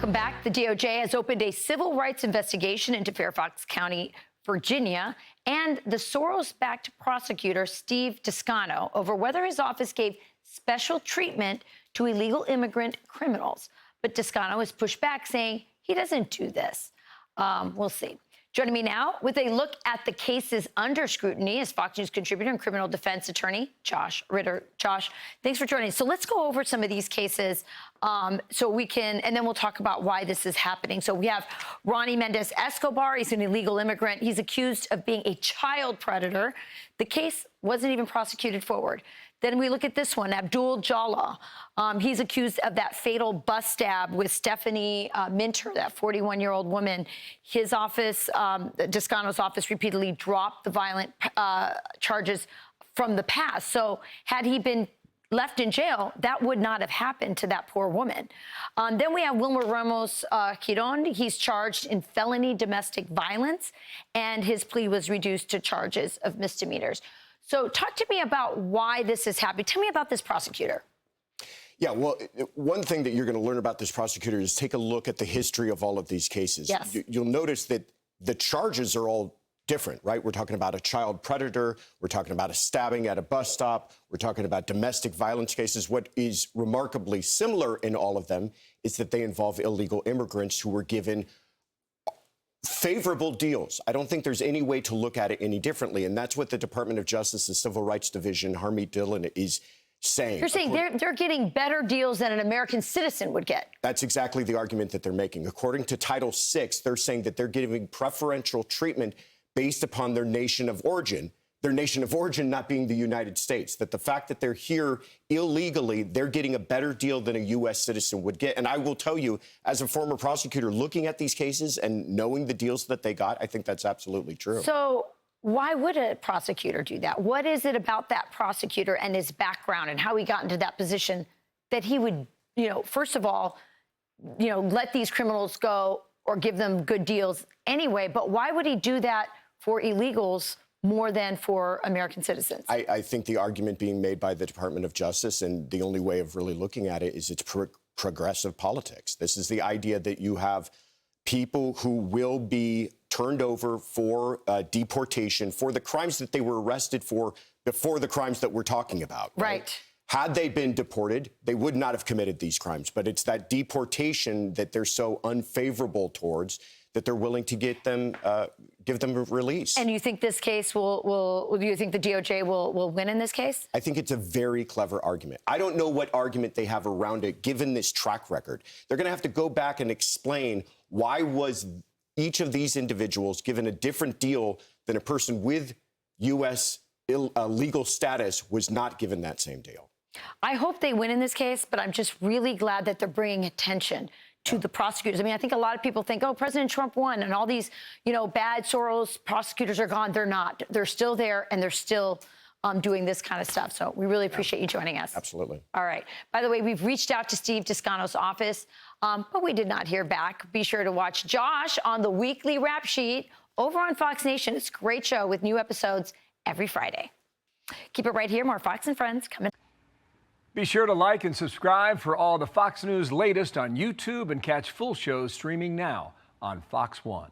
Welcome back. The DOJ has opened a civil rights investigation into Fairfax County, Virginia, and the Soros-backed prosecutor, Steve Toscano, over whether his office gave special treatment to illegal immigrant criminals. But Toscano has pushed back, saying he doesn't do this. We'll see. Joining me now with a look at the cases under scrutiny is Fox News contributor and criminal defense attorney Josh Ritter. Josh, thanks for joining us. So let's go over some of these cases so we can, and then we'll talk about why this is happening. So we have Ronnie Mendez Escobar. He's an illegal immigrant. He's accused of being a child predator. The case wasn't even prosecuted forward. Then we look at this one, Abdul Jallah. He's accused of that fatal bus stab with Stephanie Minter, that 41-year-old woman. His office, Toscano's office, repeatedly dropped the violent charges from the past. So had he been left in jail, that would not have happened to that poor woman. Then we have Wilmer Ramos Quiron. He's charged in felony domestic violence, and his plea was reduced to charges of misdemeanors. So talk to me about why this is happening. Tell me about this prosecutor. Yeah, well, one thing that you're going to learn about this prosecutor is take a look at the history of all of these cases. Yes. You'll notice that the charges are all different, right? We're talking about a child predator. We're talking about a stabbing at a bus stop. We're talking about domestic violence cases. What is remarkably similar in all of them is that they involve illegal immigrants who were given favorable deals. I don't think there's any way to look at it any differently. And that's what the Department of Justice's Civil Rights Division, Harmeet Dillon, is saying. You're saying they're getting better deals than an American citizen would get. That's exactly the argument that they're making. According to Title VI, they're saying that they're giving preferential treatment based upon their nation of origin not being the United States, that the fact that they're here illegally, they're getting a better deal than a U.S. citizen would get. And I will tell you, as a former prosecutor, looking at these cases and knowing the deals that they got, I think that's absolutely true. So why would a prosecutor do that? What is it about that prosecutor and his background and how he got into that position that he would, first of all, let these criminals go or give them good deals anyway? But why would he do that for illegals more than for American citizens? I think the argument being made by the Department of Justice, and the only way of really looking at it, is it's progressive politics. This is the idea that you have people who will be turned over for deportation for the crimes that they were arrested for before the crimes that we're talking about. Right. Had they been deported, they would not have committed these crimes. But it's that deportation that they're so unfavorable towards that they're willing to give them a release. And you think this case do you think the DOJ will win in this case? I think it's a very clever argument. I don't know what argument they have around it, given this track record. They're going to have to go back and explain why was each of these individuals given a different deal than a person with U.S. legal status was not given that same deal. I hope they win in this case, but I'm just really glad that they're bringing attention to the prosecutors. I mean, I think a lot of people think, oh, President Trump won and all these, bad Soros prosecutors are gone. They're not. They're still there, and they're still doing this kind of stuff. So we really appreciate you joining us. Absolutely. All right. By the way, we've reached out to Steve Toscano's office, but we did not hear back. Be sure to watch Josh on the weekly Rap Sheet over on Fox Nation. It's a great show with new episodes every Friday. Keep it right here. More Fox and Friends coming. Be sure to like and subscribe for all the Fox News latest on YouTube and catch full shows streaming now on Fox One.